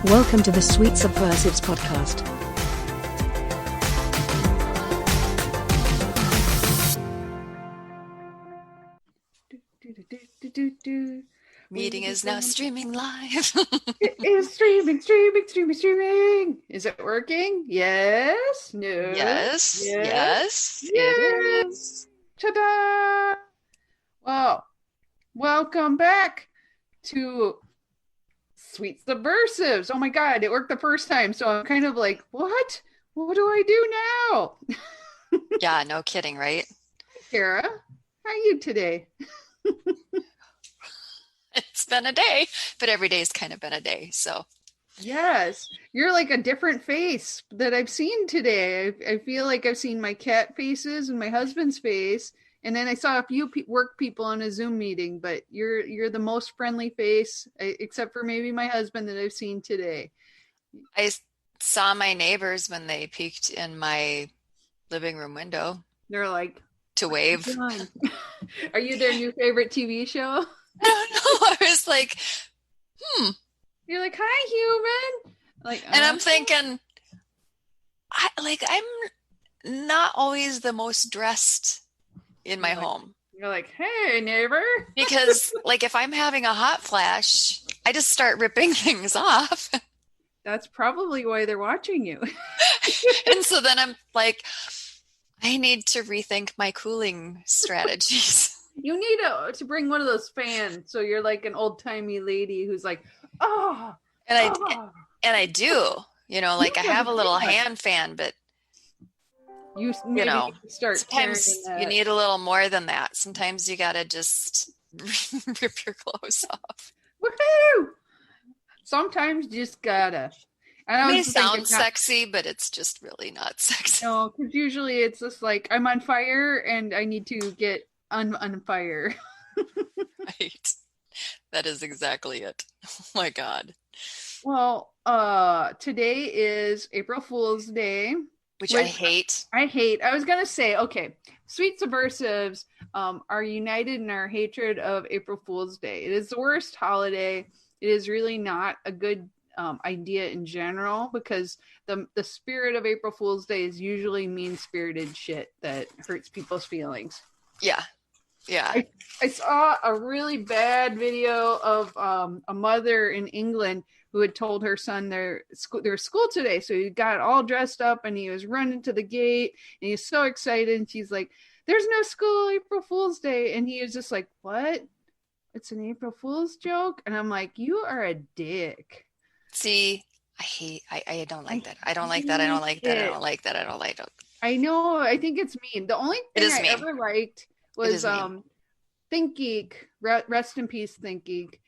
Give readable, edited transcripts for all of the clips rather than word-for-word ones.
Welcome to the Sweet Subversives podcast. Meeting is now streaming live. It is streaming. Is it working? Yes. No. Yes. It is. Ta-da! Well, welcome back to Sweet Subversives. Oh my God, it worked the first time. So I'm kind of like, what? What do I do now? Yeah, no kidding, right? Kara, how are you today? It's been a day, but every day's kind of been a day. So Yes, you're like a different face that I've seen today. I feel like I've seen my cat faces and my husband's face, and then I saw a few work people on a Zoom meeting. But you're the most friendly face, except for maybe my husband, that I've seen today. I saw my neighbors when they peeked in my living room window They're like, to wave. Are you their new favorite TV show? I don't know. I was like, You're like, hi, human. Like, and I'm thinking, I'm not always the most dressed in my home. You're like, hey, neighbor. Because like if I'm having a hot flash, I just start ripping things off. That's probably why they're watching you. And so then I'm like, I need to rethink my cooling strategies. You need to bring one of those fans, so you're like an old-timey lady who's like, oh. And I do, like I have a little hand fan, but you start. Sometimes you need a little more than that. Sometimes you gotta just rip your clothes off. Woohoo! Sometimes you just gotta. It may sound sexy, but it's just really not sexy. No, because usually it's just like I'm on fire and I need to get on fire. Right. That is exactly it. Oh my God. Well, today is April Fool's Day. Which I hate. I was going to say, okay, Sweet Subversives are united in our hatred of April Fool's Day. It is the worst holiday. It is really not a good idea in general, because the spirit of April Fool's Day is usually mean-spirited shit that hurts people's feelings. Yeah. Yeah. I saw a really bad video of a mother in England who had told her son their school today. So he got all dressed up and he was running to the gate and he was so excited. And she's like, there's no school, April Fool's Day. And he was just like, what? It's an April Fool's joke? And I'm like, you are a dick. See, I don't like that. I don't like that. I don't like that. I don't like that. I don't like it. I know. I think it's mean. The only thing I ever liked was Think Geek, rest in peace, Think Geek,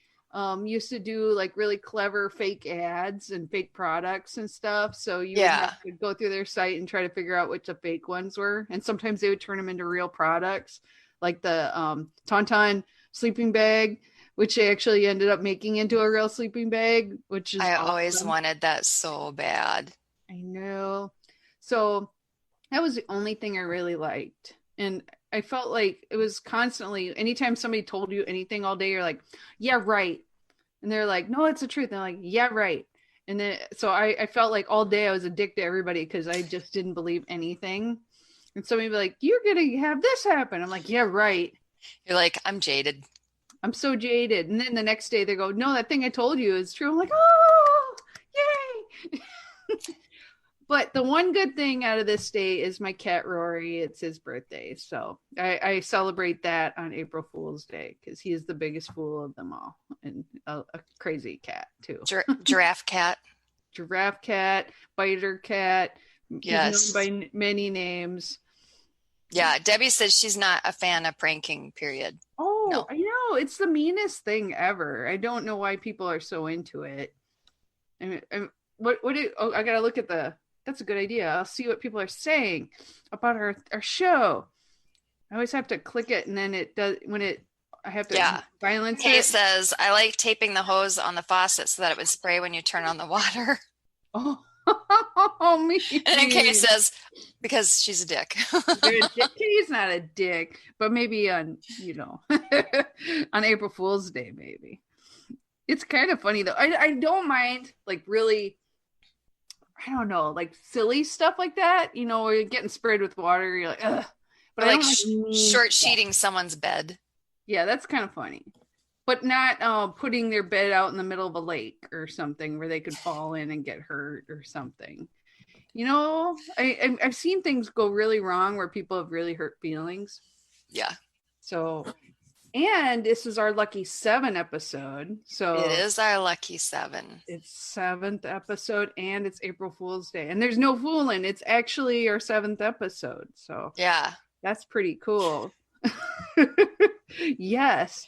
used to do like really clever fake ads and fake products and stuff. So you would have to go through their site and try to figure out which the fake ones were. And sometimes they would turn them into real products, like the Tauntaun sleeping bag, which they actually ended up making into a real sleeping bag, which is always wanted that so bad. I know. So that was the only thing I really liked. And I felt like it was constantly, anytime somebody told you anything all day, you're like, yeah, right. And they're like, no, it's the truth. And they're like, yeah, right. And then, so I felt like all day I was a dick to everybody because I just didn't believe anything. And somebody would be like, you're going to have this happen. I'm like, yeah, right. You're like, I'm jaded. I'm so jaded. And then the next day they go, no, that thing I told you is true. I'm like, oh, yay. But the one good thing out of this day is my cat Rory. It's his birthday. So I celebrate that on April Fool's Day because he is the biggest fool of them all. And a crazy cat, too. Giraffe cat. Giraffe cat, biter cat. Yes. He's known by many names. Yeah, Debbie says she's not a fan of pranking, period. Oh, no. I know. It's the meanest thing ever. I don't know why people are so into it. I got to look at that's a good idea. I'll see what people are saying about our show. I always have to click it, and then it does I have to violence it. Kay says, I like taping the hose on the faucet so that it would spray when you turn on the water. Oh, me. And then Kay says, because she's a dick. Kay's not a dick, but maybe on, on April Fool's Day, maybe. It's kind of funny though. I don't mind like really, I don't know, like silly stuff like that. You know, where you're getting sprayed with water. You're like, ugh. But Or I like don't like mean short stuff. sheeting someone's bed. Yeah, that's kind of funny. But not putting their bed out in the middle of a lake or something where they could fall in and get hurt or something. You know, I've seen things go really wrong where people have really hurt feelings. Yeah. So, and this is our lucky 7 episode. So it is our lucky 7. It's 7th episode and it's April Fool's Day. And there's no fooling. It's actually our 7th episode. So yeah, that's pretty cool. Yes.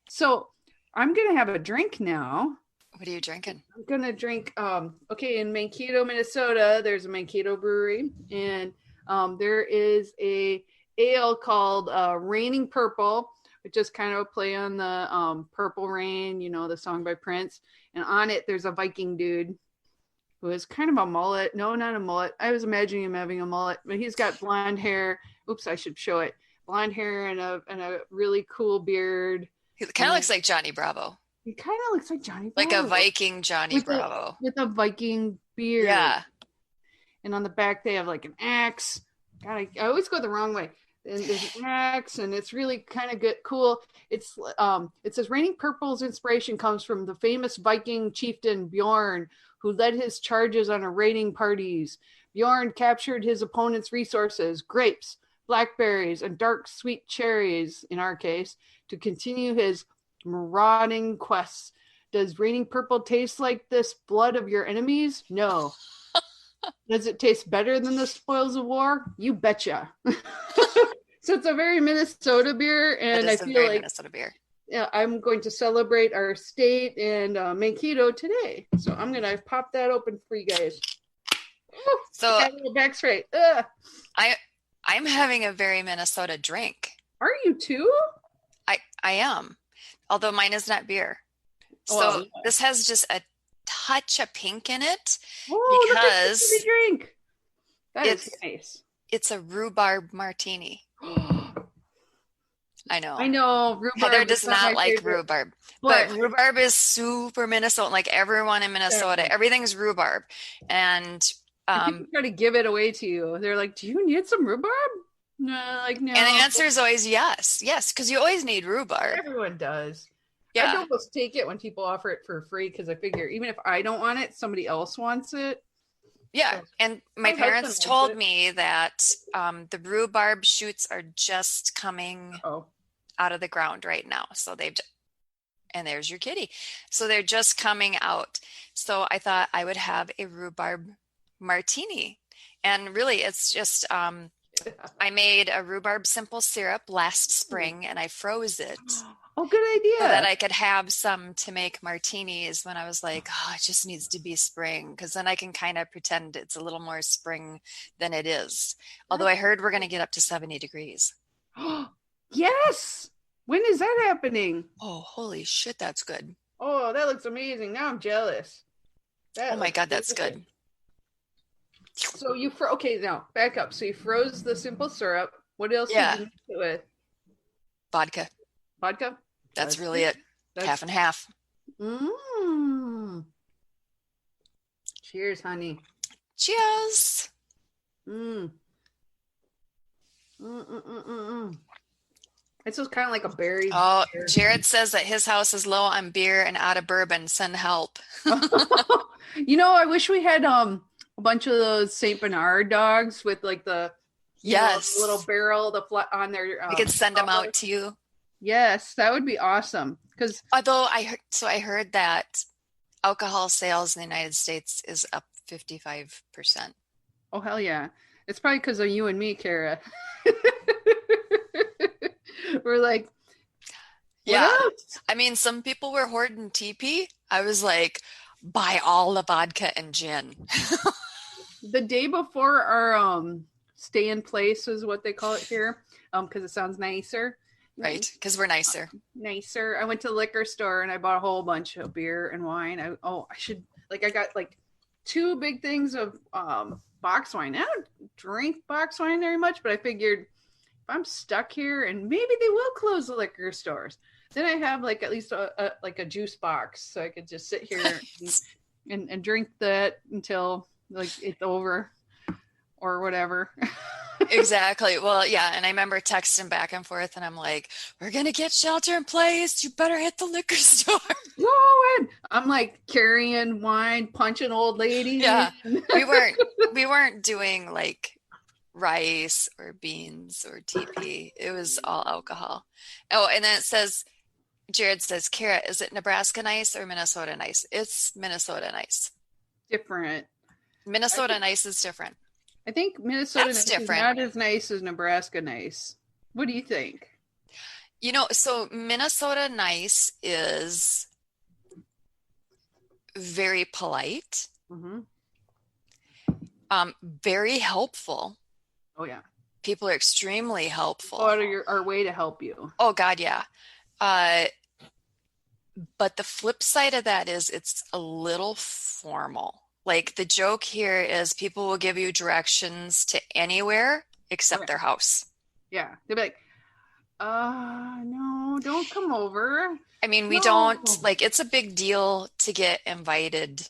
So I'm going to have a drink now. What are you drinking? I'm going to drink, okay, in Mankato, Minnesota, there's a Mankato brewery. And there is a ale called Raining Purple, which is kind of a play on the Purple Rain, you know, the song by Prince. And on it, there's a Viking dude who is kind of a mullet. No, not a mullet. I was imagining him having a mullet, but he's got blonde hair. Oops, I should show it. Blonde hair and a really cool beard. He kind of looks like Johnny Bravo. He kind of looks like Johnny Bravo. Like a Viking Johnny Bravo. With a Viking beard. Yeah. And on the back, they have like an axe. God, I always go the wrong way. And there's an axe, and it's really kind of good, cool. It says Raining Purple's inspiration comes from the famous Viking chieftain Bjorn, who led his charges on raiding parties. Bjorn captured his opponent's resources, grapes, blackberries, and dark sweet cherries, in our case, to continue his marauding quests. Does Raining Purple taste like this blood of your enemies? No. Does it taste better than the spoils of war? You betcha. So it's a very Minnesota beer, and I feel like Minnesota beer. Yeah, I'm going to celebrate our state and Mankato today. So I'm going to pop that open for you guys. Ooh, so I got a little back straight. Ugh. I'm having a very Minnesota drink. Are you too? I am, although mine is not beer. So this has just a touch of pink in it because the drink. That is nice. It's a rhubarb martini. I know. Rhubarb. Heather does not like rhubarb, but rhubarb is super Minnesota. Like everyone in Minnesota, everything's rhubarb, and people try to give it away to you. They're like, "Do you need some rhubarb?" No, like no. And the answer is always yes, because you always need rhubarb. Everyone does. Yeah. I almost take it when people offer it for free because I figure even if I don't want it, somebody else wants it. Yeah, and my parents told me that the rhubarb shoots are just coming out of the ground right now. So and there's your kitty. So they're just coming out. So I thought I would have a rhubarb martini. And really, it's just, I made a rhubarb simple syrup last spring and I froze it. Oh, good idea. So that I could have some to make martinis when I was like, it just needs to be spring. Because then I can kind of pretend it's a little more spring than it is. Although I heard we're going to get up to 70 degrees. Yes. When is that happening? Oh, holy shit, that's good. Oh, that looks amazing. Now I'm jealous. Oh my God, that's good. So okay, now back up. So you froze the simple syrup. What else did you mix it with? Vodka. That's really it. Half and half. Cheers, honey. Cheers. It's just kind of like a berry. Oh, Jared says that his house is low on beer and out of bourbon. Send help. I wish we had a bunch of those Saint Bernard dogs with like the little barrel on their. We could send them out to you. Yes, that would be awesome. Because although I heard that alcohol sales in the United States is up 55%. Oh hell yeah! It's probably because of you and me, Kara. We're like, yeah. I mean, some people were hoarding teepee. I was like, buy all the vodka and gin. The day before our stay in place is what they call it here, because it sounds nicer. Right, because we're nicer. I went to the liquor store and I bought a whole bunch of beer and wine. I got like 2 big things of box wine. I don't drink box wine very much, but I figured if I'm stuck here and maybe they will close the liquor stores. Then I have like at least a juice box, so I could just sit here and drink that until like it's over or whatever. Exactly. Well, yeah. And I remember texting back and forth, and I'm like, we're going to get shelter in place. You better hit the liquor store. Going. I'm like carrying wine, punching old ladies. Yeah. We weren't doing like rice or beans or TP. It was all alcohol. Oh, and then it says, Jared says, Kara, is it Nebraska nice or Minnesota nice? It's Minnesota nice. Different. Minnesota nice is different. I think Minnesota nice is not as nice as Nebraska nice. What do you think? So Minnesota nice is very polite, very helpful. Oh, yeah. People are extremely helpful. Go out of our way to help you. Oh, God, yeah. But the flip side of that is it's a little formal. Like the joke here is people will give you directions to anywhere except their house. Yeah. They'll be like, no, don't come over. I mean, we don't, like, it's a big deal to get invited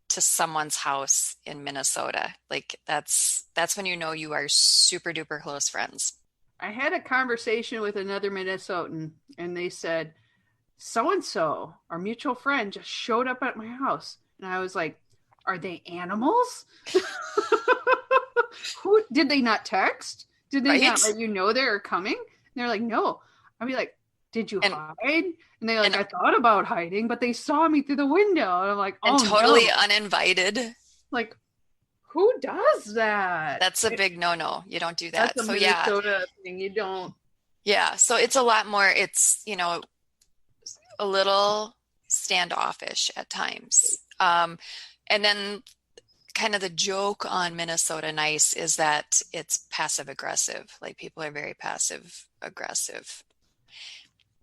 to someone's house in Minnesota. Like that's when you know you are super duper close friends. I had a conversation with another Minnesotan, and they said, so-and-so, our mutual friend, just showed up at my house. And I was like, are they animals? Who did they not text? Did they not let you know they were coming? And they're like, no. I'd be like, did you hide? And they're like, I thought about hiding, but they saw me through the window. And I'm like, oh, and totally uninvited. Like, who does that? That's a big no-no. You don't do that. That's a Minnesota thing. You don't. Yeah. So it's a lot more, it's, a little standoffish at times. And then kind of the joke on Minnesota nice is that it's passive aggressive. Like people are very passive aggressive.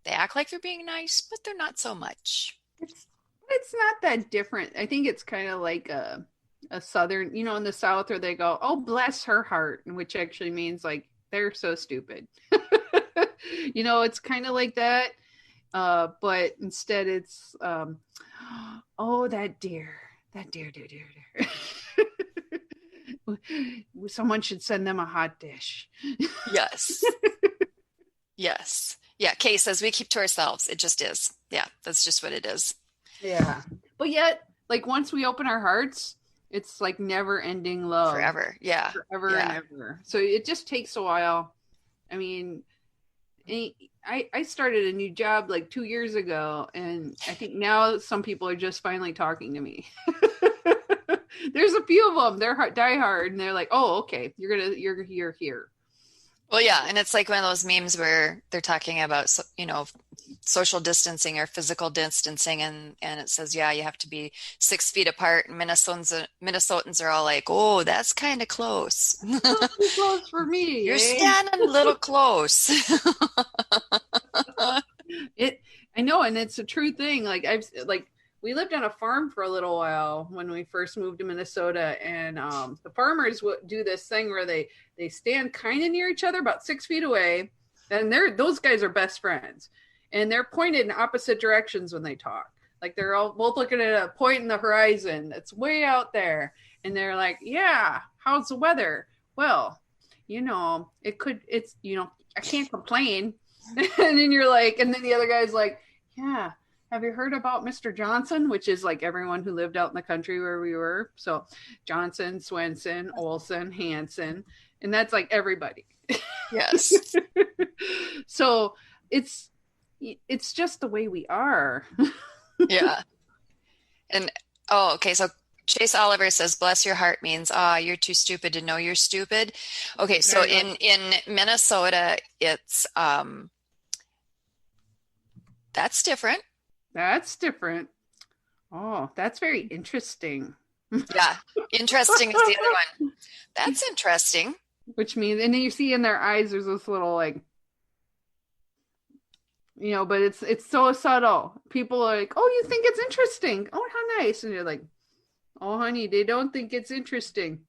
They act like they're being nice, but they're not so much. It's not that different. I think it's kind of like a Southern, in the South where they go, oh, bless her heart, which actually means like they're so stupid. It's kind of like that. But instead it's, oh, that deer. Someone should send them a hot dish. Yes. Yes. Yeah. Kay says we keep to ourselves. It just is. Yeah. That's just what it is. Yeah. But yet, like once we open our hearts, it's like never ending love. Forever. Yeah. Forever and ever. So it just takes a while. I mean, I started a new job like 2 years ago, and I think now some people are just finally talking to me. There's a few of them. They're diehard, and they're like, "Oh, okay, you're here." Well, yeah, and it's like one of those memes where they're talking about social distancing or physical distancing, and it says, yeah, you have to be 6 feet apart, and Minnesotans are all like, oh, that's kind of close. Too close for me. You're standing a little close. I know, and it's a true thing. We lived on a farm for a little while when we first moved to Minnesota, and the farmers would do this thing where they stand kind of near each other, about 6 feet away, and those guys are best friends, and they're pointed in opposite directions when they talk. Like they're all both looking at a point in the horizon that's way out there, and they're like, "Yeah, how's the weather?" Well, I can't complain. And then you're like, and then the other guy's like, "Yeah. Have you heard about Mr. Johnson?" Which is like everyone who lived out in the country where we were. So Johnson, Swenson, Olson, Hanson, and that's like everybody. Yes. So it's just the way we are. Yeah. And okay. So Chase Oliver says, bless your heart means, you're too stupid to know you're stupid. Okay. So in Minnesota, it's, that's different. That's different. Oh, that's very interesting. Yeah. Interesting is the other one. That's interesting. Which means, and then you see in their eyes, there's this little like, but it's so subtle. People are like, oh, you think it's interesting. Oh, how nice. And you're like, oh, honey, they don't think it's interesting.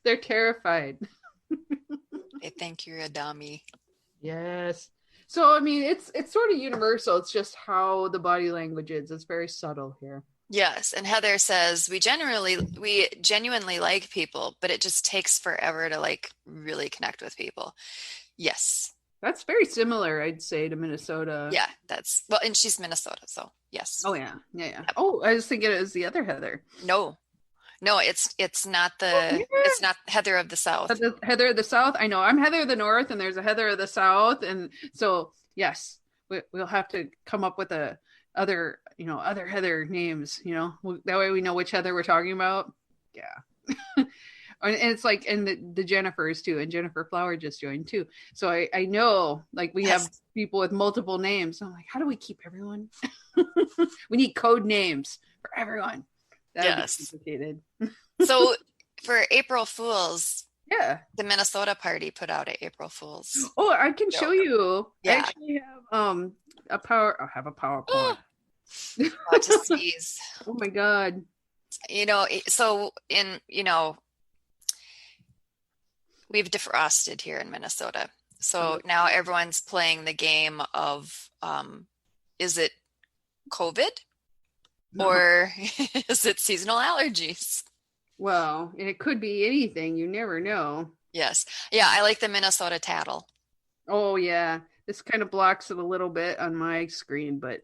They're terrified. They think you're a dummy. Yes. So I mean, it's sort of universal. It's just how the body language is. It's very subtle here. Yes, and Heather says we genuinely like people, but it just takes forever to like really connect with people. Yes. That's very similar, I'd say, to Minnesota. Yeah, that's well, and she's Minnesota, so yes. Oh yeah. Yep. Oh, I was thinking it was the other Heather. No, it's not it's not Heather of the South. Heather of the South. I know. I'm Heather of the North, and there's a Heather of the South, and so yes, we'll have to come up with other Heather names. That way we know which Heather we're talking about. Yeah. And it's like, and the Jennifers too, and Jennifer Flower just joined too. So I know, like, we have people with multiple names. So I'm like, how do we keep everyone? We need code names for everyone. That would be complicated. So for April Fools, yeah, the Minnesota party put out an April Fools. Oh, I can show you. Yeah. I actually have I have a PowerPoint. To sneeze. Oh my God. So we've defrosted here in Minnesota. So now everyone's playing the game of, is it COVID or is it seasonal allergies? Well, it could be anything. You never know. Yes. Yeah, I like the Minnesota tattle. Oh, yeah. This kind of blocks it a little bit on my screen, but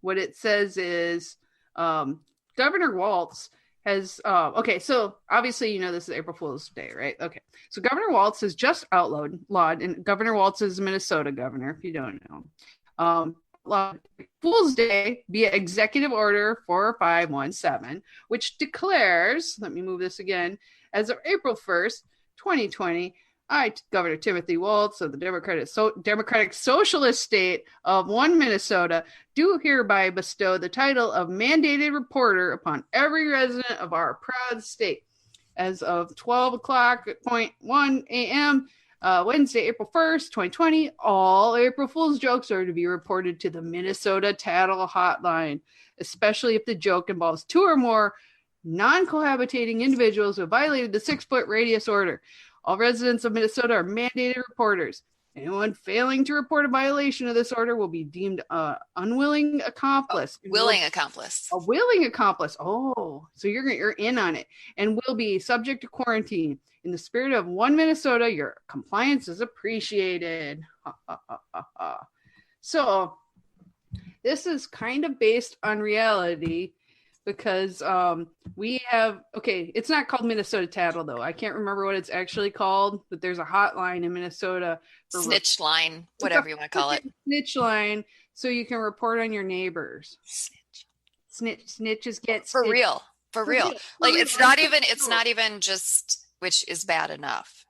what it says is Governor Walz has okay, so obviously this is April Fool's Day, right? Okay, so Governor Walz has just outlawed, and Governor Walz is Minnesota governor, if you don't know. Fool's Day via Executive Order 4517, which declares, let me move this again, as of April 1st, 2020, I, Governor Timothy Walz of the Democratic Socialist State of Minnesota, do hereby bestow the title of mandated reporter upon every resident of our proud state. As of 12:01 a.m., Wednesday, April 1st, 2020, all April Fool's jokes are to be reported to the Minnesota Tattle Hotline, especially if the joke involves two or more non-cohabitating individuals who have violated the 6-foot radius order. All residents of Minnesota are mandated reporters. Anyone failing to report a violation of this order will be deemed an unwilling accomplice. A willing accomplice. Oh, so you're in on it, and will be subject to quarantine. In the spirit of One Minnesota, your compliance is appreciated. So this is kind of based on reality. Because we have, it's not called Minnesota Tattle, though. I can't remember what it's actually called, but there's a hotline in Minnesota. Snitch line, whatever you want to call it. Snitch line, so you can report on your neighbors. Snitches get for real. Like, it's not even just, which is bad enough,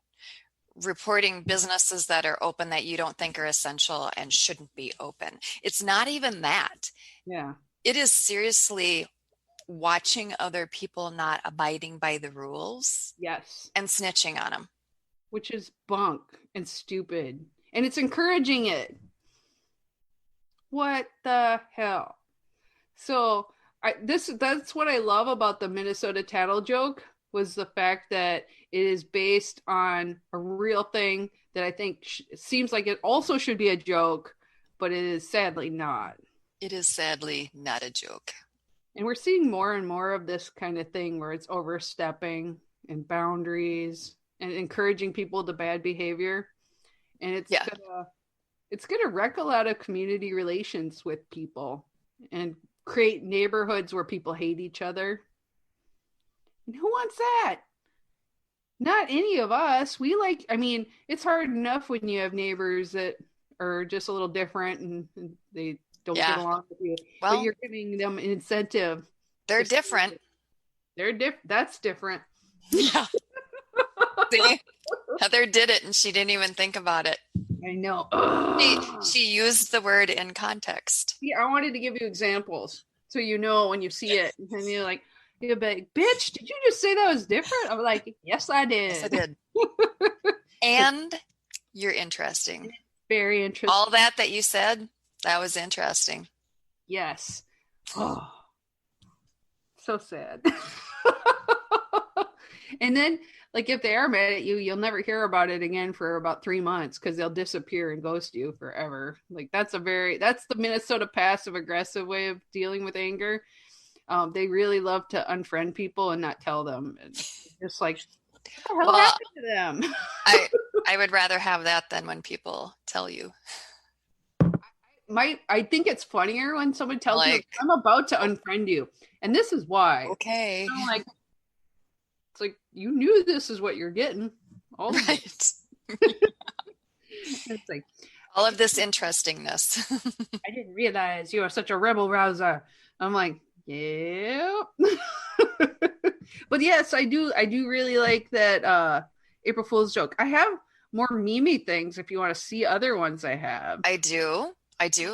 reporting businesses that are open that you don't think are essential and shouldn't be open. It's not even that. Yeah. It is seriously watching other people not abiding by the rules. Yes. And snitching on them. Which is bunk and stupid. And it's encouraging it. What the hell? So that's what I love about the Minnesota Tattle joke, was the fact that it is based on a real thing that I think seems like it also should be a joke, but it is sadly not. It is sadly not a joke. And we're seeing more and more of this kind of thing where it's overstepping and boundaries and encouraging people to bad behavior. And it's gonna wreck a lot of community relations with people and create neighborhoods where people hate each other. And who wants that? Not any of us. It's hard enough when you have neighbors that are just a little different and they don't get along with you. Well, but you're giving them an incentive. They're different. That's different. Yeah. See? Heather did it and she didn't even think about it. I know. She used the word in context. Yeah, I wanted to give you examples so you know when you see it. And you're like, bitch, did you just say that was different? I'm like, yes, I did. Yes, I did. And you're interesting. Very interesting. All that you said, that was interesting. Yes. Oh, so sad. And then, like, if they are mad at you, you'll never hear about it again for about 3 months because they'll disappear and ghost you forever. Like, that's the Minnesota passive aggressive way of dealing with anger. They really love to unfriend people and not tell them. And just like, what the hell happened to them? I would rather have that than when people tell you. I think it's funnier when someone tells you, I'm about to unfriend you. And this is why. Okay. Like, it's like, you knew this is what you're getting. All of it. It's like, all of this interestingness. I didn't realize you are such a rebel rouser. I'm like, yeah. But yes, I do really like that April Fool's joke. I have more memey things if you want to see other ones I have. I do.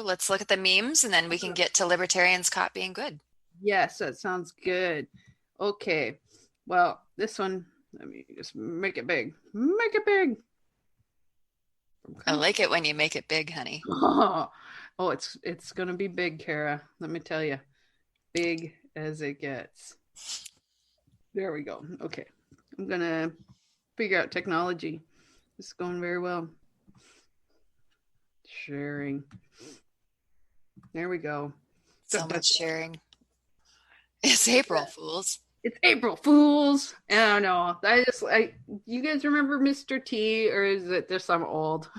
Let's look at the memes and then we can get to libertarians caught being good. Yes, that sounds good. Okay. Well, this one, let me just make it big. Make it big. I like it when you make it big, honey. Oh, it's going to be big, Kara. Let me tell you. Big as it gets. There we go. Okay. I'm going to figure out technology. It's going very well. Sharing. There we go. So much sharing. It's April Fools. It's April Fools. I don't know. You guys remember Mr. T, or is it just I'm old?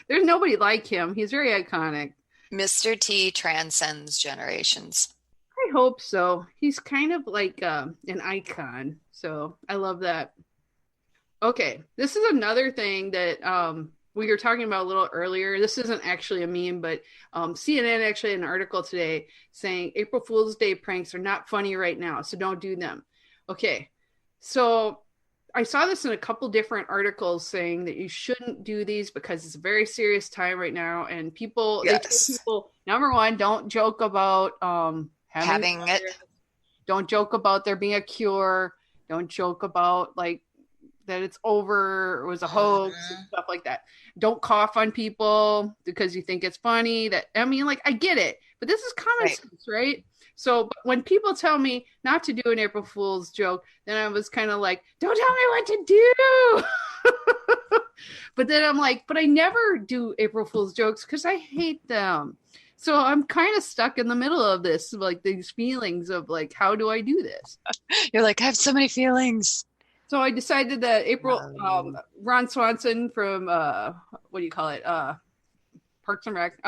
There's nobody like him. He's very iconic. Mr. T transcends generations. I hope so. He's kind of like an icon. So I love that. Okay. This is another thing that we were talking about a little earlier. This isn't actually a meme, but CNN actually had an article today saying April Fool's Day pranks are not funny right now, so don't do them. Okay, so I saw this in a couple different articles saying that you shouldn't do these because it's a very serious time right now, and people, they tell people, number one, don't joke about having it. Don't joke about there being a cure. Don't joke about like that it's over, it was a hoax, and stuff like that. Don't cough on people because you think it's funny. I get it, but this is common sense, right? So when people tell me not to do an April Fool's joke, then I was kind of like, don't tell me what to do. But then I'm like, but I never do April Fool's jokes because I hate them. So I'm kind of stuck in the middle of this, like these feelings of like, how do I do this? You're like, I have so many feelings. So I decided that Ron Swanson from what do you call it? Parks and Rec.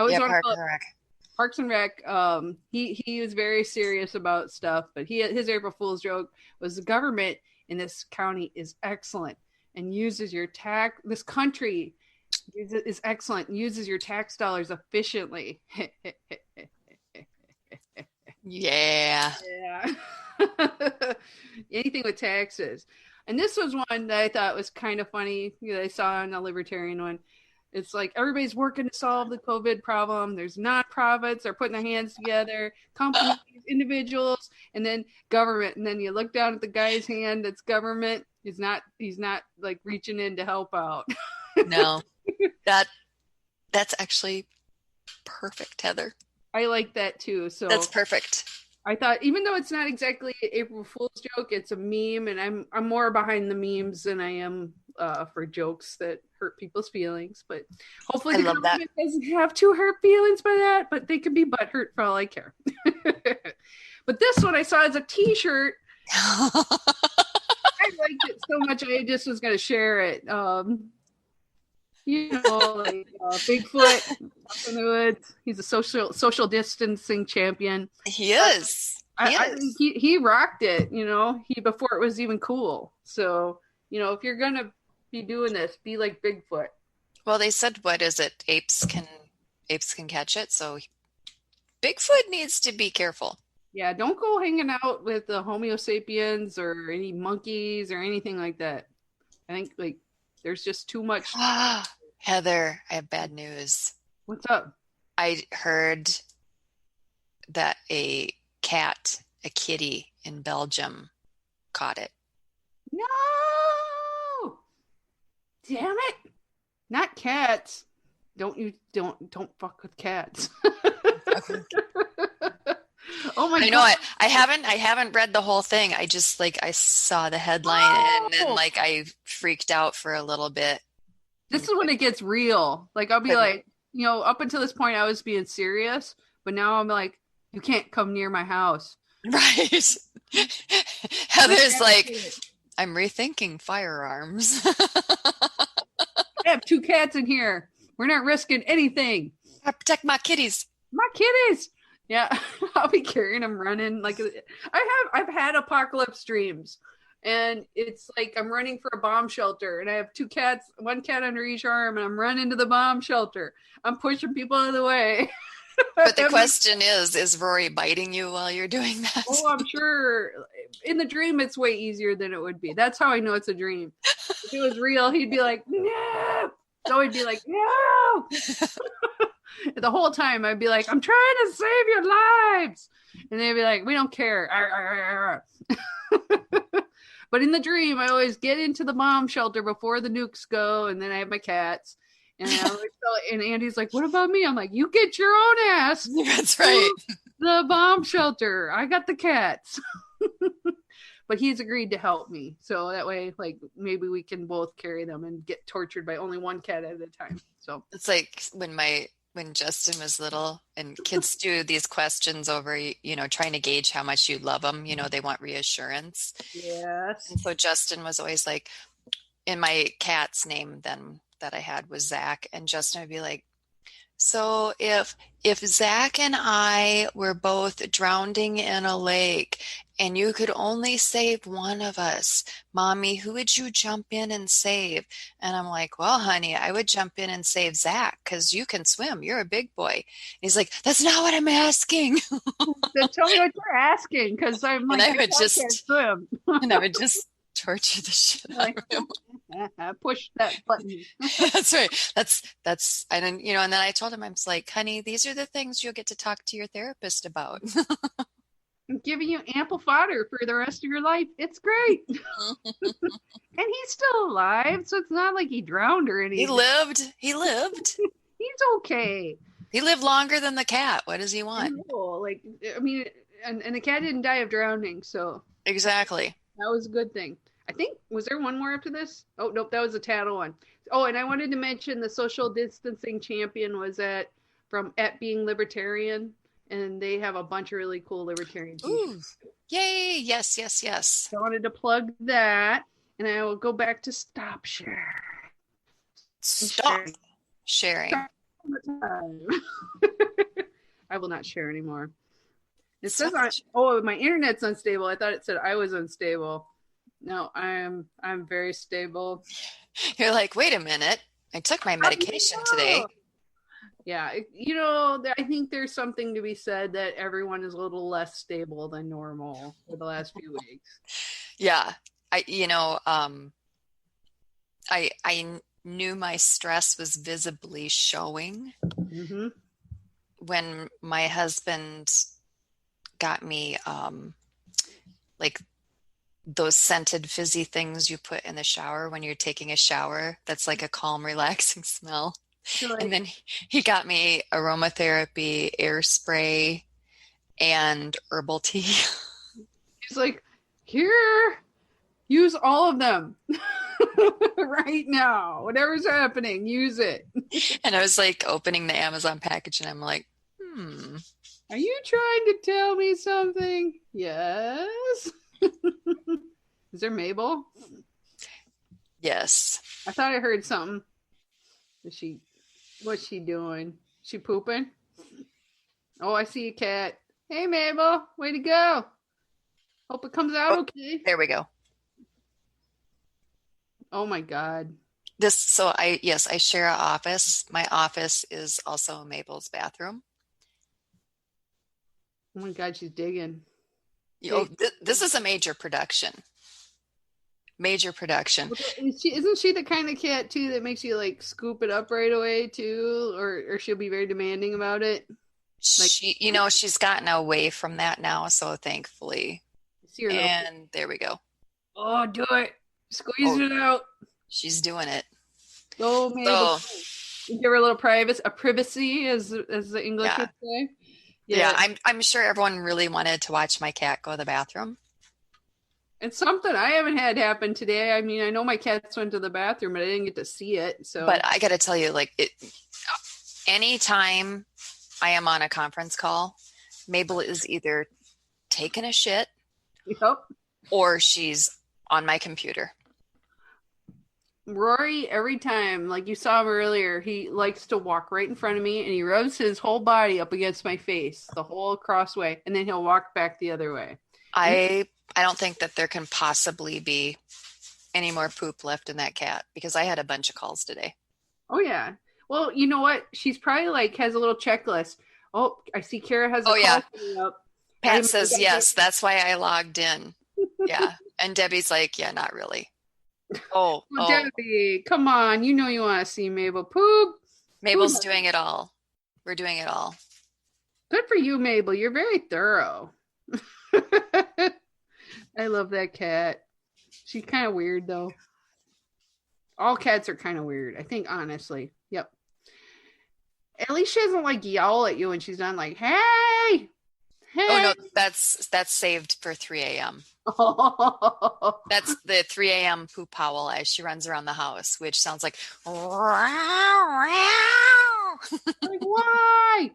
Parks and Rec. He was very serious about stuff, but his April Fool's joke was the government in this county is excellent and uses your this country is excellent and uses your tax dollars efficiently. Yeah. Anything with taxes. And this was one that I thought was kind of funny. I saw on a libertarian one. It's like everybody's working to solve the COVID problem. There's nonprofits, they're putting their hands together, companies, individuals, and then government. And then you look down at the guy's hand that's government. He's not like reaching in to help out. No. That's actually perfect, Heather. I like that too. So that's perfect. I thought, even though it's not exactly an April Fool's joke, it's a meme, and I'm more behind the memes than I am for jokes that hurt people's feelings. But hopefully the government doesn't have to hurt feelings by that, but they could be butthurt for all I care. But this one I saw as a T-shirt. I liked it so much I just was going to share it. Bigfoot up in the woods. He's a social distancing champion. He is. I think he rocked it. Before it was even cool. So if you're gonna be doing this, be like Bigfoot. Well, they said, what is it? Apes can catch it. So Bigfoot needs to be careful. Yeah, don't go hanging out with the Homo sapiens or any monkeys or anything like that. I think there's just too much. Heather, I have bad news. What's up? I heard that a kitty in Belgium caught it. No! Damn it! Not cats. Don't fuck with cats. Oh my I know God. it. I haven't read the whole thing. I just I saw the headline and then I freaked out for a little bit. This is when it gets real. Like I'll be like, up until this point I was being serious, but now I'm like, you can't come near my house. Right. Heather's like, I'm rethinking firearms. I have 2 cats in here. We're not risking anything. I protect my kitties. My kitties. Yeah, I'll be carrying them running. Like I've had apocalypse dreams, and it's like I'm running for a bomb shelter, and I have 2 cats, 1 cat under each arm, and I'm running to the bomb shelter. I'm pushing people out of the way. But the question is Rory biting you while you're doing that? Oh, I'm sure. In the dream, it's way easier than it would be. That's how I know it's a dream. If it was real, he'd be like, no. So he'd be like, no. The whole time I'd be like, I'm trying to save your lives. And they'd be like, we don't care. But in the dream, I always get into the bomb shelter before the nukes go. And then I have my cats. And and Andy's like, what about me? I'm like, you get your own ass. That's right. The bomb shelter. I got the cats. But he's agreed to help me. So that way, like, maybe we can both carry them and get tortured by only 1 cat at a time. So it's like when Justin was little and kids do these questions over, trying to gauge how much you love them. They want reassurance. Yes. And so Justin was always like, in my cat's name then that I had was Zach, and Justin would be like, so if Zach and I were both drowning in a lake and you could only save one of us, Mommy, who would you jump in and save? And I'm like, well, honey, I would jump in and save Zach because you can swim. You're a big boy. And he's like, that's not what I'm asking. Then tell me what you're asking, because I'm like, I can't swim. And I would just torture the shit out of him. Push that button. That's right. That's and then and then I told him, I was like, honey, these are the things you'll get to talk to your therapist about. I'm giving you ample fodder for the rest of your life. It's great. And he's still alive, so it's not like he drowned or anything. He lived. He's okay. He lived longer than the cat. What does he want? And the cat didn't die of drowning, so exactly. That was a good thing. I think, was there one more after this? Oh, nope, that was a tattle one. Oh, and I wanted to mention the social distancing champion was at Being Libertarian, and they have a bunch of really cool libertarian t-shirts. Ooh, yay, yes. So I wanted to plug that, and I will go back to stop sharing. Stop sharing. I will not share anymore. It says my internet's unstable. I thought it said I was unstable. No, I'm very stable. You're like, wait a minute. I took my medication today. Yeah, I think there's something to be said that everyone is a little less stable than normal for the last few weeks. Yeah, I knew my stress was visibly showing when my husband got me like those scented fizzy things you put in the shower when you're taking a shower. That's like a calm, relaxing smell. Sure. And then he got me aromatherapy, air spray, and herbal tea. He's like, here, use all of them right now. Whatever's happening, use it. And I was like opening the Amazon package and I'm like, are you trying to tell me something? Yes. Is there Mabel? Yes. I thought I heard something. What's she doing? She pooping? Oh, I see a cat. Hey, Mabel. Way to go. Hope it comes out okay. There we go. Oh my God. I share an office. My office is also Mabel's bathroom. Oh my God, she's digging. This is a major production. Isn't she the kind of cat too that makes you like scoop it up right away too, or she'll be very demanding about it? She's gotten away from that now, so thankfully. And there we go. Oh, do it! Squeeze it out. She's doing it. Oh, Mabel. Give her a little privacy, as the English would say. Yeah, I'm sure everyone really wanted to watch my cat go to the bathroom. It's something I haven't had happen today. I mean, I know my cats went to the bathroom, but I didn't get to see it. So, but I got to tell you, like, anytime I am on a conference call, Mabel is either taking a shit, yep, or she's on my computer. Rory, every time, like you saw him earlier, he likes to walk right in front of me and he rubs his whole body up against my face, the whole crossway, and then he'll walk back the other way. I don't think that there can possibly be any more poop left in that cat, because I had a bunch of calls today. Oh yeah. Well, you know what? She's probably like has a little checklist. Oh, I see Kara has a call coming up. Pat says yes. That's why I logged in. Yeah. And Debbie's like, yeah, not really. Oh, Debbie, come on. You know you want to see Mabel poop. Mabel's doing it all. We're doing it all. Good for you, Mabel. You're very thorough. I love that cat. She's kind of weird, though. All cats are kind of weird, I think, honestly. Yep. At least she doesn't like yell at you when she's done, like, hey. Oh no, that's saved for 3 a.m. That's the 3 a.m. poop howl as she runs around the house, which sounds like like, why?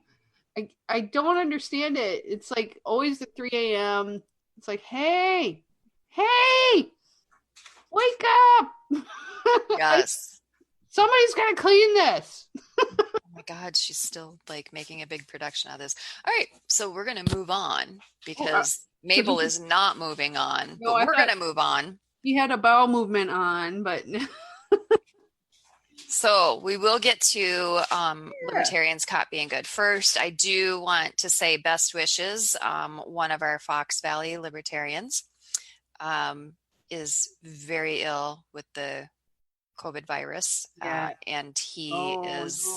I don't understand it. It's like always at 3 a.m. It's like, hey, wake up. Yes. Somebody's got to clean this. Oh my God, she's still like making a big production out of this. All right, so we're going to move on because Mabel is not moving on, no, but we're going to move on. He had a bowel movement on, but... So we will get to Libertarians Caught Being Good. First, I do want to say best wishes. One of our Fox Valley Libertarians is very ill with the COVID virus, and he is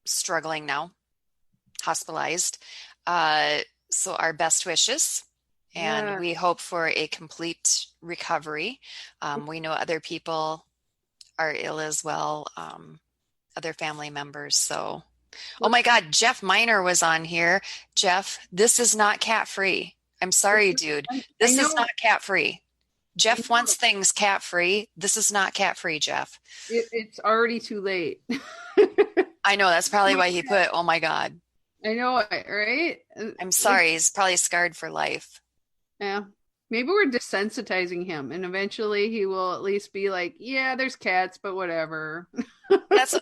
struggling now, hospitalized. So our best wishes, and we hope for a complete recovery. We know other people are ill as well, other family members. So, oh my God, Jeff Miner was on here. Jeff, this is not cat free. I'm sorry, dude. This is not cat free. Jeff wants things cat free. This is not cat free, Jeff. It's already too late. I know. That's probably why he put, oh my God. I know, right? I'm sorry. He's probably scarred for life. Yeah. Maybe we're desensitizing him and eventually he will at least be like, yeah, there's cats, but whatever.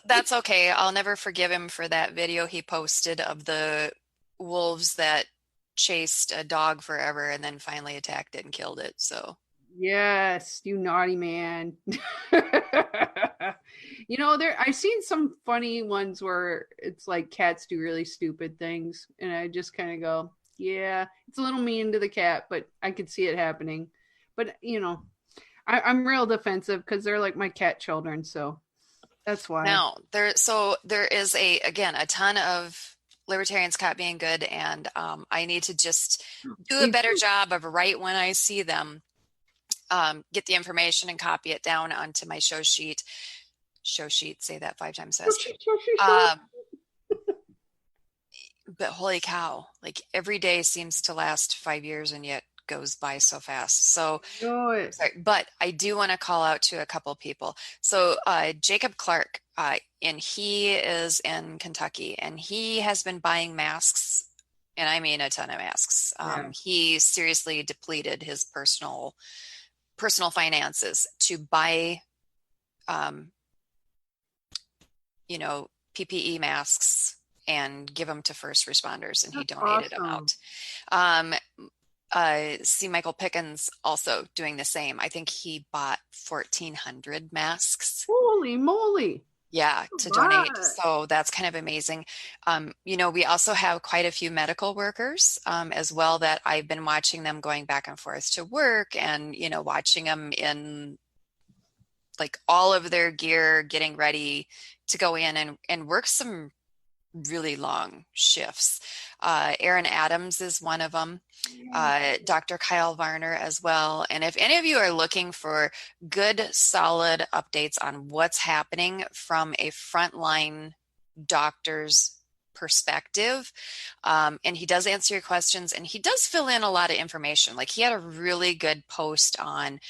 That's okay. I'll never forgive him for that video he posted of the wolves that chased a dog forever and then finally attacked it and killed it. So yes, you naughty man. You know, I've seen some funny ones where it's like cats do really stupid things and I just kind of go, yeah, it's a little mean to the cat, but I could see it happening. But, you know, I'm real defensive because they're like my cat children. So that's why. Now, there is a ton of Libertarians Caught Being Good. And I need to just do a better job of right when I see them, get the information and copy it down onto my show sheet. Say that 5 times fast. But holy cow, like every day seems to last 5 years and yet goes by so fast. So, sorry, but I do want to call out to a couple people. So Jacob Clark, and he is in Kentucky and he has been buying masks, and I mean a ton of masks. He seriously depleted his personal finances to buy, PPE masks and give them to first responders, and he donated them out. See Michael Pickens also doing the same. I think he bought 1,400 masks. Holy moly. Yeah, to donate. So that's kind of amazing. We also have quite a few medical workers as well that I've been watching them going back and forth to work and, watching them in like all of their gear, getting ready to go in and work some really long shifts. Aaron Adams is one of them. Dr. Kyle Varner as well. And if any of you are looking for good, solid updates on what's happening from a frontline doctor's perspective. And he does answer your questions, and he does fill in a lot of information. Like he had a really good post on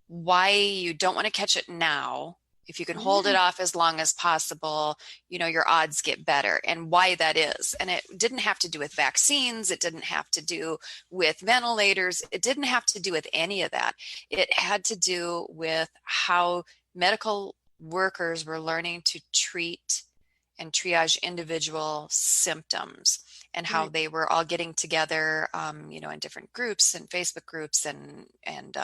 why you don't want to catch it now. If you can hold it off as long as possible, your odds get better, and why that is. And it didn't have to do with vaccines. It didn't have to do with ventilators. It didn't have to do with any of that. It had to do with how medical workers were learning to treat and triage individual symptoms, and how they were all getting together, in different groups and Facebook groups and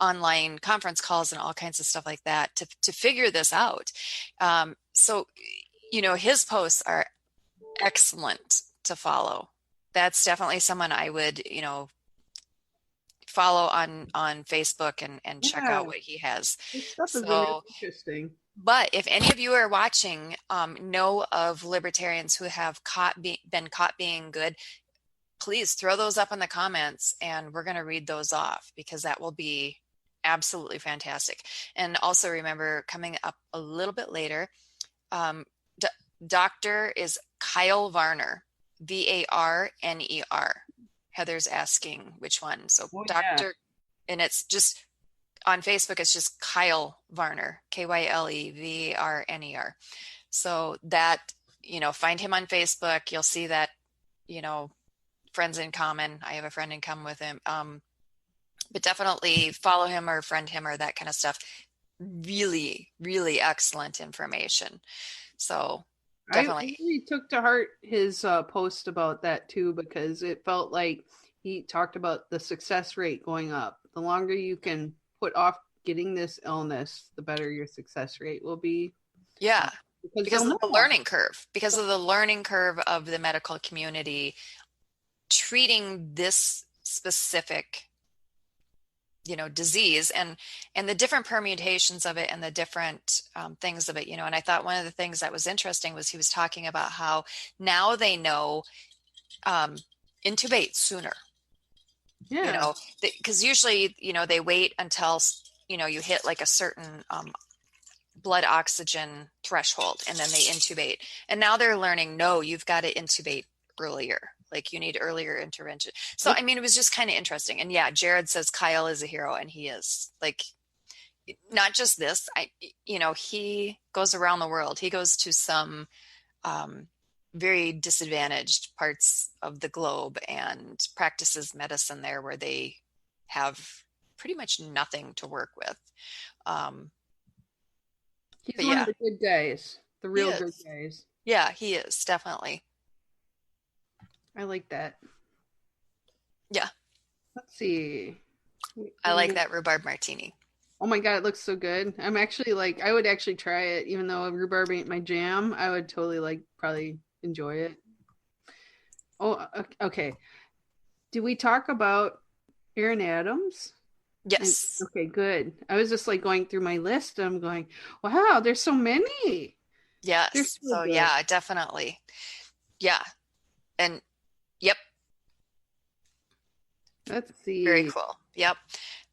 online conference calls and all kinds of stuff like that to figure this out. So his posts are excellent to follow. That's definitely someone I would, follow on Facebook and check out what he has. This stuff is really interesting. But if any of you are watching, know of libertarians who have been caught being good, please throw those up in the comments, and we're going to read those off, because that will be absolutely fantastic. And also remember, coming up a little bit later, Dr. is Kyle Varner, Varner. Heather's asking which one. So Dr. And it's just on Facebook, it's just Kyle Varner, Kylevarner. So that, find him on Facebook. You'll see that, friends in common. I have a friend in common with him. But definitely follow him or friend him or that kind of stuff. Really, really excellent information. So definitely. I really took to heart his post about that too, because it felt like he talked about the success rate going up. The longer you can put off getting this illness, the better your success rate will be. Yeah, because of the learning curve. Because of the learning curve of the medical community treating this specific, disease and the different permutations of it and the different things of it, And I thought one of the things that was interesting was he was talking about how now they know intubate sooner. Yeah. Because usually, they wait until, you hit like a certain blood oxygen threshold, and then they intubate. And now they're learning, no, you've got to intubate earlier. Like you need earlier intervention. So, it was just kind of interesting. And yeah, Jared says Kyle is a hero, and he is. Like, not just this, he goes around the world. He goes to some very disadvantaged parts of the globe and practices medicine there where they have pretty much nothing to work with. He's one of the good guys, the real good guys. Yeah, he is, definitely. I like that. Yeah. Let's see. I like that rhubarb martini. Oh my God, it looks so good. I'm actually I would actually try it, even though rhubarb ain't my jam. I would totally probably enjoy it. Oh, okay. Did we talk about Aaron Adams? Yes. Okay, good. I was just going through my list. I'm going, wow, there's so many. Yes. So yeah, definitely. Yeah. And yep. Let's see. Very cool. Yep.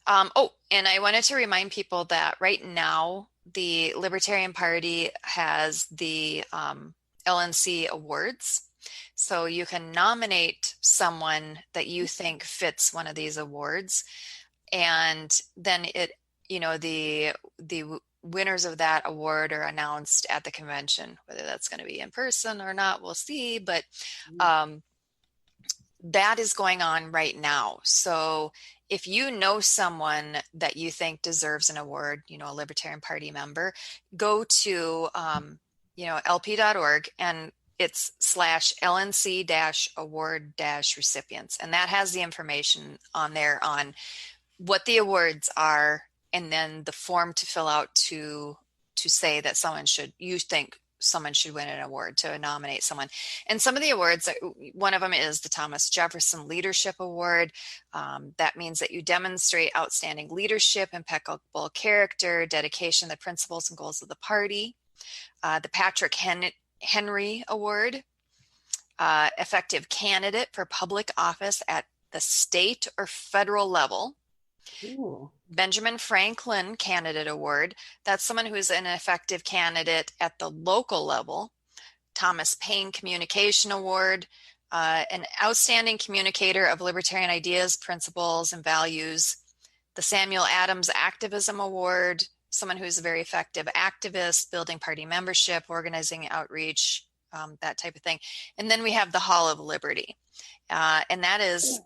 And I wanted to remind people that right now the Libertarian Party has the LNC Awards. So you can nominate someone that you think fits one of these awards. And then the winners of that award are announced at the convention. Whether that's going to be in person or not, we'll see. But that is going on right now. So if you know someone that you think deserves an award, a Libertarian Party member, go to, lp.org, and it's /LNC-award-recipients. And that has the information on there on what the awards are, and then the form to fill out to say that you think someone should win an award, to nominate someone. And some of the awards, one of them is the Thomas Jefferson Leadership Award. That means that you demonstrate outstanding leadership, impeccable character, dedication to the principles and goals of the party. The Patrick Henry Award, effective candidate for public office at the state or federal level. Ooh. Benjamin Franklin Candidate Award. That's someone who is an effective candidate at the local level. Thomas Paine Communication Award, an outstanding communicator of libertarian ideas, principles, and values, the Samuel Adams Activism Award, someone who's a very effective activist, building party membership, organizing outreach, that type of thing. And then we have the Hall of Liberty. And that is,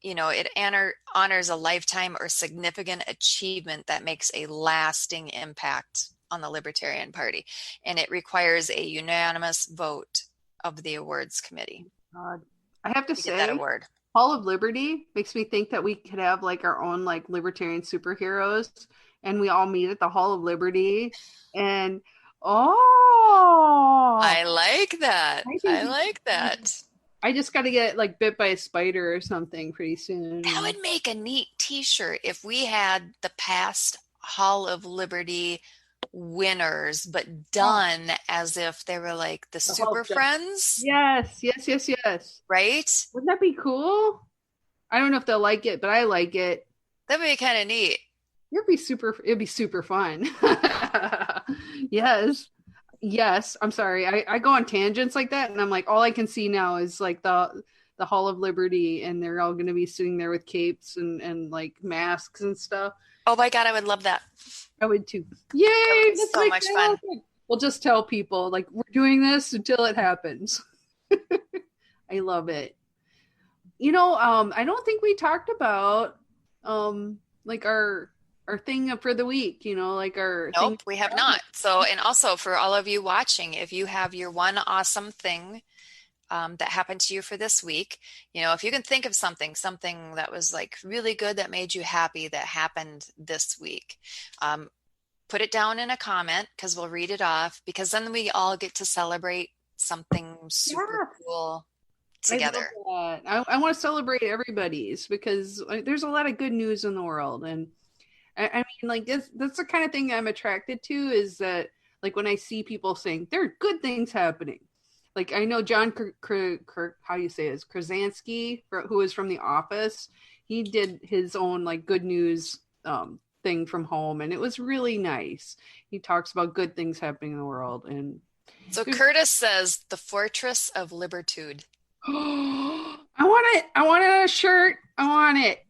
it honors a lifetime or significant achievement that makes a lasting impact on the Libertarian Party. And it requires a unanimous vote of the awards committee. I have to say, that award. Hall of Liberty makes me think that we could have like our own like libertarian superheroes, and we all meet at the Hall of Liberty. And I like that. I like that. I just got to get like bit by a spider or something pretty soon. That would make a neat t-shirt if we had the past Hall of Liberty winners, but done as if they were like the Super Friends. Yes. Right? Wouldn't that be cool? I don't know if they'll like it, but I like it. That'd be kind of neat. It'd be super fun. Yes. I'm sorry. I go on tangents like that, and I'm like, all I can see now is like the Hall of Liberty, and they're all going to be sitting there with capes and like masks and stuff. Oh my God, I would love that. I would too. Yay! That's so much fun. We'll just tell people like we're doing this until it happens. I love it. I don't think we talked about like our thing for the week, like our Nope, we have not. So, and also for all of you watching, if you have your one awesome thing that happened to you for this week, if you can think of something that was like really good that made you happy that happened this week, put it down in a comment, because we'll read it off, because then we all get to celebrate something super cool together. I want to celebrate everybody's, because there's a lot of good news in the world. And I mean, like, that's the kind of thing I'm attracted to, is that like when I see people saying there are good things happening. Like I know John how do you say it? Krasinski, who is from The Office. He did his own like good news thing from home, and it was really nice. He talks about good things happening in the world. And so Curtis says the Fortress of Libertude. I want it. I want a shirt. I want it.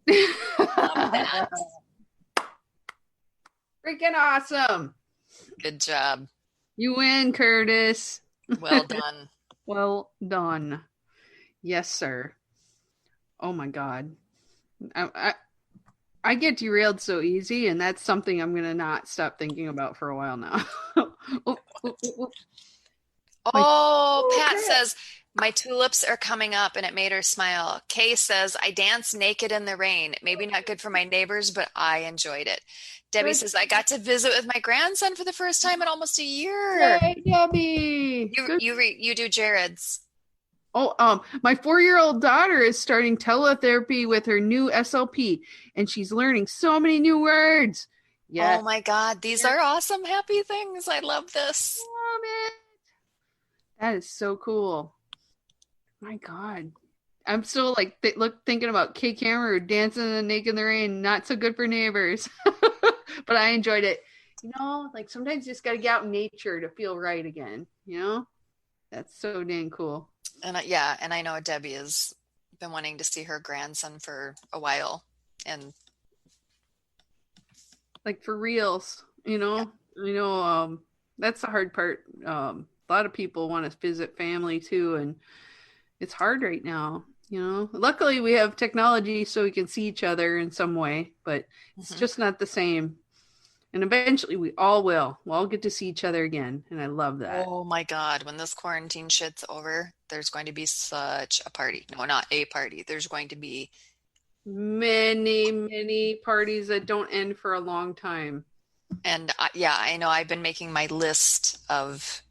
Love that. Freaking awesome. Good job. You win, Curtis. Well done. Well done. Yes, sir. Oh my God. I get derailed so easy, and that's something I'm going to not stop thinking about for a while now. Pat says, my tulips are coming up, and it made her smile. Kay says, I danced naked in the rain. Maybe not good for my neighbors, but I enjoyed it. Debbie says, I got to visit with my grandson for the first time in almost a year. Hey, Debbie. You do Jared's. Oh, my 4-year-old daughter is starting teletherapy with her new SLP, and she's learning so many new words. Yes. Oh my God, these are awesome, happy things. I love this. Love it. That is so cool. My God. I'm still like thinking about Kay Cameron dancing naked in the rain. Not so good for neighbors, but I enjoyed it. Like sometimes you just got to get out in nature to feel right again. That's so dang cool. And I know Debbie has been wanting to see her grandson for a while, and like for reals, that's the hard part. A lot of people want to visit family too, and it's hard right now. Luckily we have technology so we can see each other in some way, but it's just not the same. And eventually we'll all get to see each other again. And I love that. Oh my God. When this quarantine shit's over, there's going to be such a party. No, not a party. There's going to be many, many parties that don't end for a long time. And I know I've been making my list of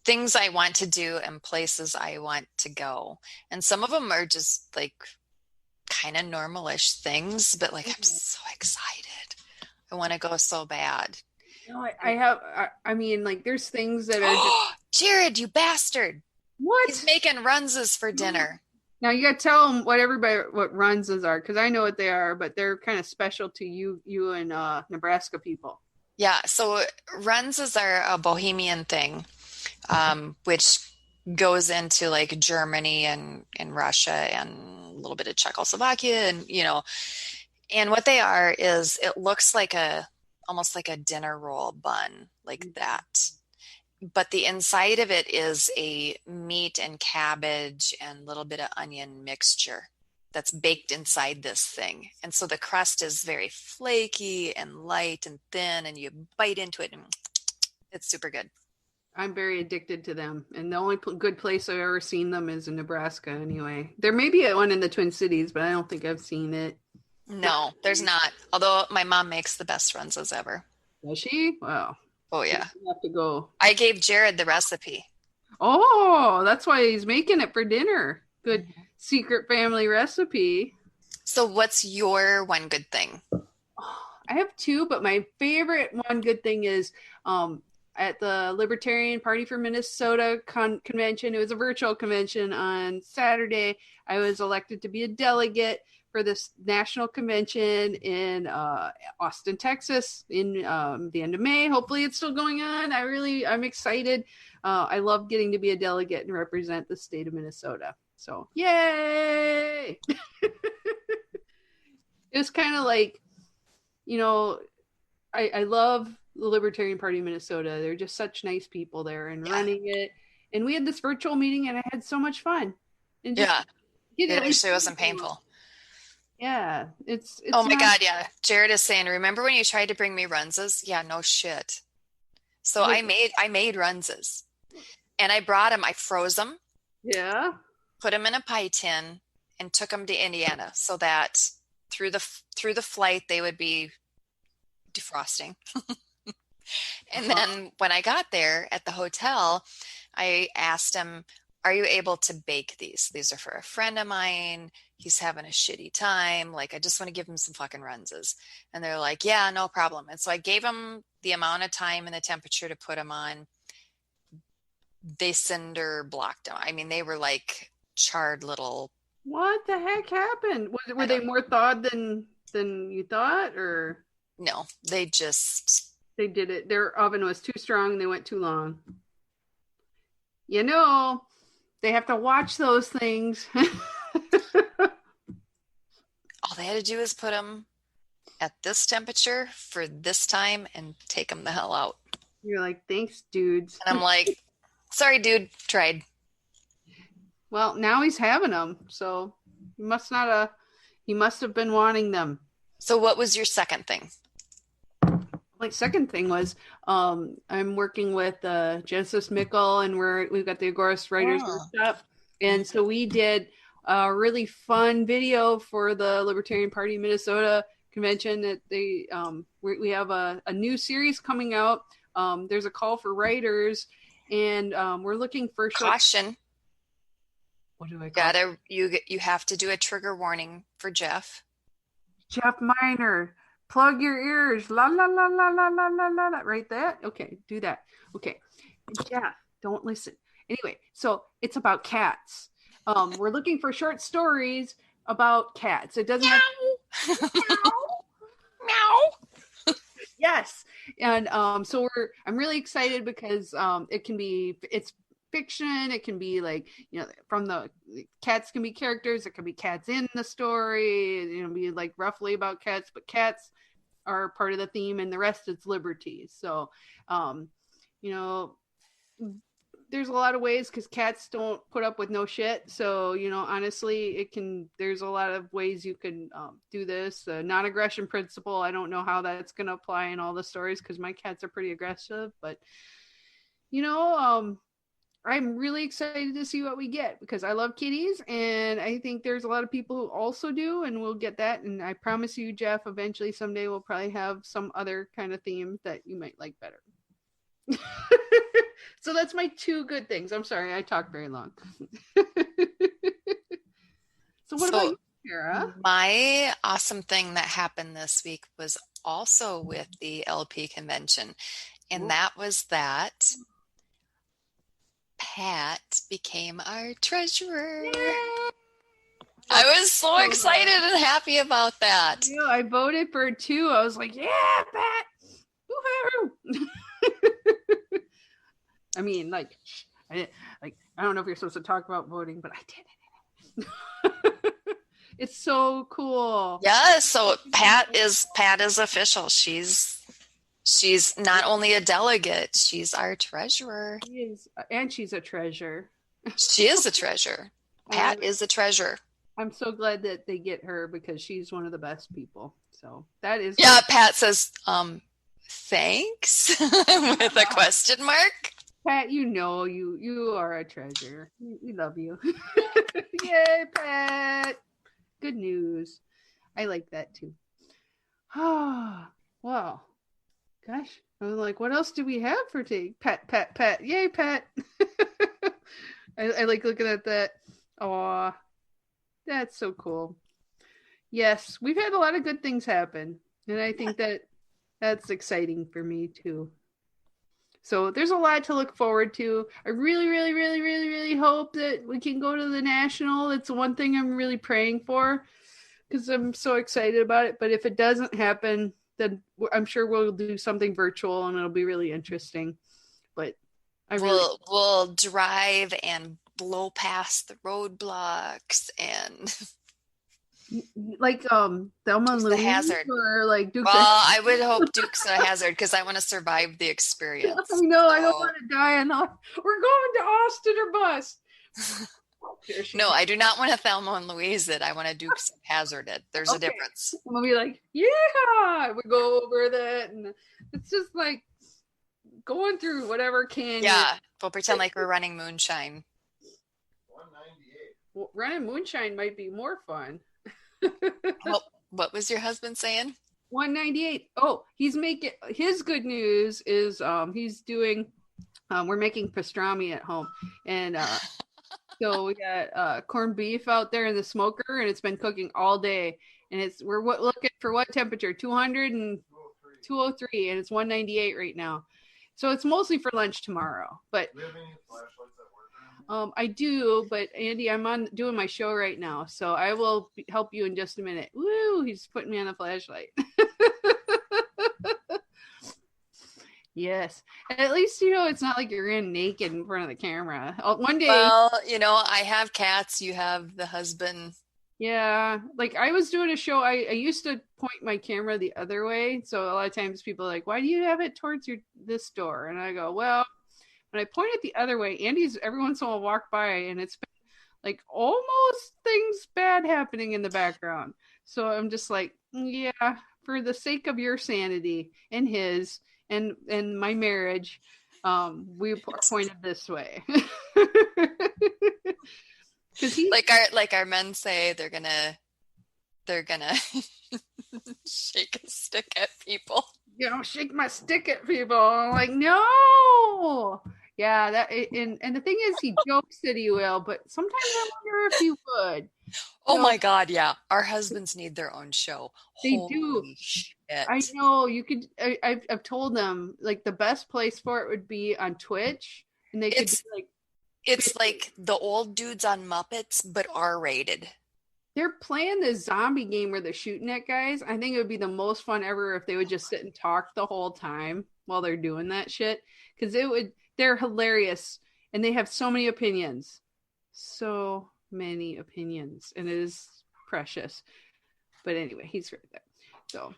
things I want to do and places I want to go. And some of them are just like kind of normalish things, but like I'm so excited. I want to go so bad. I mean, like there's things that are just... Jared, you bastard. What? He's making runses for dinner. Now you got to tell them what runses are, because I know what they are, but they're kind of special to you and Nebraska people. Yeah, so runses are a Bohemian thing, which goes into like Germany and Russia and a little bit of Czechoslovakia, and and what they are is it looks like almost like a dinner roll bun, like that. But the inside of it is a meat and cabbage and a little bit of onion mixture that's baked inside this thing. And so the crust is very flaky and light and thin, and you bite into it and it's super good. I'm very addicted to them. And the only good place I've ever seen them is in Nebraska anyway. There may be one in the Twin Cities, but I don't think I've seen it. No, there's not. Although my mom makes the best runzas ever. Does she? Wow. Oh, yeah. You have to go. I gave Jared the recipe. Oh, that's why he's making it for dinner. Good secret family recipe. So what's your one good thing? I have two, but my favorite one good thing is at the Libertarian Party for Minnesota convention. It was a virtual convention on Saturday. I was elected to be a delegate for this national convention in Austin, Texas in the end of May. Hopefully it's still going on. I'm excited. I love getting to be a delegate and represent the state of Minnesota. So yay! It was kind of like, I love the Libertarian Party of Minnesota. They're just such nice people there and running it. And we had this virtual meeting and I had so much fun. And it actually wasn't painful. Yeah, it's oh my God, yeah. Jared is saying, remember when you tried to bring me runzas? Yeah, no shit. So I made runzas, and I brought them. I froze them. Yeah. Put them in a pie tin and took them to Indiana so that through the flight they would be defrosting. And then when I got there at the hotel, I asked him, are you able to bake these? These are for a friend of mine. He's having a shitty time. Like, I just want to give him some fucking runzas. And they're like, yeah, no problem. And so I gave him the amount of time and the temperature to put them on. They cinder blocked them. I mean, they were like charred little. What the heck happened? Were they more thawed than you thought, or? No, they did it. Their oven was too strong. They went too long. They have to watch those things. All they had to do is put them at this temperature for this time and take them the hell out. You're like, thanks, dudes. And I'm like, sorry, dude, tried. Well, now he's having them, so he must have been wanting them. So what was your second thing? My second thing was I'm working with Genesis Mickle, and we've got the Agorist Writers Workshop. And so we did a really fun video for the Libertarian Party of Minnesota convention that we have a new series coming out. There's a call for writers, and we're looking for caution. What do I call you have to do a trigger warning for Jeff. Jeff Miner. Plug your ears. La la la la la la la la la. Right there? Okay, do that. Okay. Yeah, don't listen. Anyway, so it's about cats. We're looking for short stories about cats. It doesn't have meow. Yes. And so I'm really excited because it's fiction. It can be like, from the cats can be characters. It can be cats in the story, be like roughly about cats, but cats are part of the theme and the rest is liberties. So, there's a lot of ways because cats don't put up with no shit. So, honestly, there's a lot of ways you can do this. Non-aggression principle. I don't know how that's going to apply in all the stories because my cats are pretty aggressive, but I'm really excited to see what we get because I love kitties and I think there's a lot of people who also do, and we'll get that. And I promise you, Jeff, eventually someday we'll probably have some other kind of theme that you might like better. So that's my two good things. I'm sorry, I talked very long. So what about you, Kara? My awesome thing that happened this week was also with the LP convention. And that was that Pat became our treasurer. Yay! I was so excited and happy about that. I voted for 2. I was like, yeah, Pat. Woohoo! I mean, I don't know if you're supposed to talk about voting, but I did. It's so cool. Yeah, so Pat is official. She's not only a delegate, she's our treasurer. She is, and she's a treasure. She is a treasure. Pat is a treasure. I'm so glad that they get her because she's one of the best people. So that is. Yeah, Pat says, thanks with a question mark. Pat, you are a treasure. We love you. Yay, Pat. Good news. I like that too. Ah, wow. Gosh, I was like, what else do we have for today? Pat. Yay, Pat. I like looking at that. Aw, that's so cool. Yes, we've had a lot of good things happen. And I think that's exciting for me too. So there's a lot to look forward to. I really, really, really, really, really hope that we can go to the National. It's the one thing I'm really praying for because I'm so excited about it. But if it doesn't happen, then I'm sure we'll do something virtual and it'll be really interesting. But we'll drive and blow past the roadblocks and like Thelma and Louise Hazard, or like Dukes. Well, I would hope Dukes of Hazard because I want to survive the experience. I know, so. I don't want to die. We're going to Austin or bust. No, I do not want to Thelma and Louise it. I want to Dukes of Hazard it. There's a difference. We'll be like, yeah, we go over that, and it's just like going through whatever canyon. Yeah, we'll pretend like we're running moonshine. 198. Well, running moonshine might be more fun. Well, what was your husband saying? 198. Oh, he's making his good news is he's doing we're making pastrami at home, and so we got corned beef out there in the smoker, and it's been cooking all day, and we're looking for what temperature? 200 and 203, and it's 198 right now. So it's mostly for lunch tomorrow. But do you have any flashlights at work? I do, but Andy, I'm doing my show right now, so I will help you in just a minute. Woo! He's putting me on a flashlight. Yes, at least it's not like you're in naked in front of the camera. One day, well, I have cats. You have the husband. Yeah, like I was doing a show. I used to point my camera the other way, so a lot of times people are like, "Why do you have it towards this door?" And I go, "Well." When I point it the other way, Andy's every once in a while walk by, and it's been like almost things bad happening in the background. So I'm just like, yeah, for the sake of your sanity and his and my marriage, we pointed this way. Because like our men say, they're gonna shake a stick at people. Shake my stick at people. I'm like, no. Yeah, that and the thing is, he jokes that he will, but sometimes I wonder if he would. Oh my God, yeah. Our husbands need their own show. They Holy do. Shit. I know. You could. I've told them like the best place for it would be on Twitch, and they could do, like. It's like the old dudes on Muppets, but R-rated. They're playing this zombie game where they're shooting at guys. I think it would be the most fun ever if they would just sit and talk the whole time while they're doing that shit. Because they're hilarious. And they have so many opinions. So many opinions. And it is precious. But anyway, he's right there. So,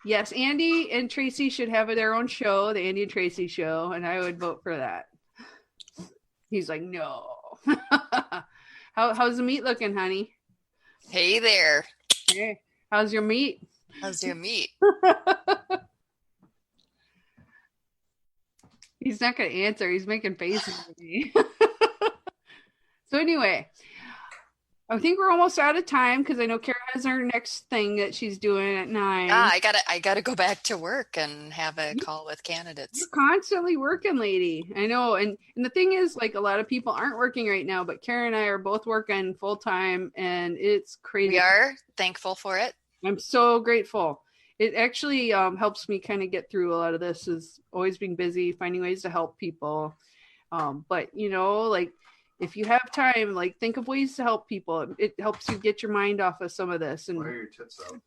yes, Andy and Tracy should have their own show, the Andy and Tracy show. And I would vote for that. He's like, no. How's the meat looking, honey? Hey there. Hey, how's your meat? How's your meat? He's not going to answer. He's making faces at me. So anyway, I think we're almost out of time because I know Kara has her next thing that she's doing at 9. Yeah, I gotta go back to work and have a call with candidates. You're constantly working, lady. I know. And the thing is, like, a lot of people aren't working right now, but Kara and I are both working full time, and it's crazy. We are thankful for it. I'm so grateful. It actually helps me kind of get through a lot of this, is always being busy, finding ways to help people. But, like, if you have time, like, think of ways to help people. It helps you get your mind off of some of this. And why are your tits out?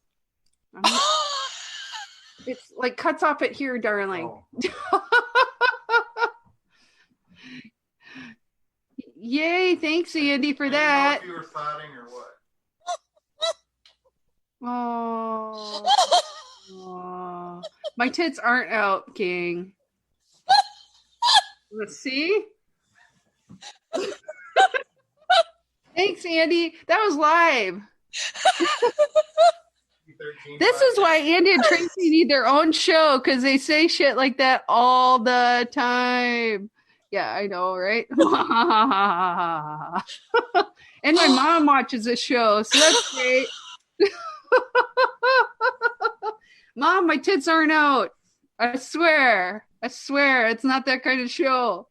It's like cuts off it here, darling. Oh. Yay! Thanks, Andy, for I didn't that. know if you were thoughting or what. Oh, my tits aren't out, King. Let's see. Thanks, Andy. That was live. This is why Andy and Tracy need their own show, because they say shit like that all the time. Yeah, I know, right? And my mom watches this show, so that's great. Mom, my tits aren't out. I swear, it's not that kind of show.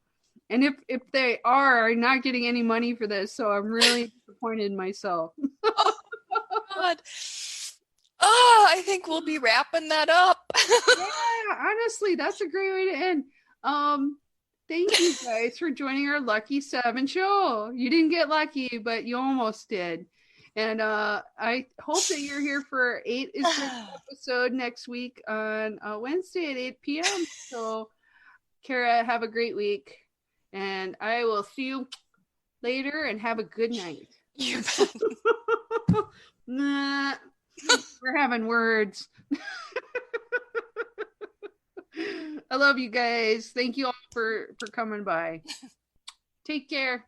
And if they are, I'm not getting any money for this, so I'm really disappointed in myself. Oh, God. Oh, I think we'll be wrapping that up. Yeah, honestly, that's a great way to end. Thank you guys for joining our Lucky 7 show. You didn't get lucky, but you almost did. And I hope that you're here for 8 is the episode next week on Wednesday at 8 p.m. So, Kara, have a great week. And I will see you later and have a good night. You bet. Nah, we're having words. I love you guys. Thank you all for coming by. Take care.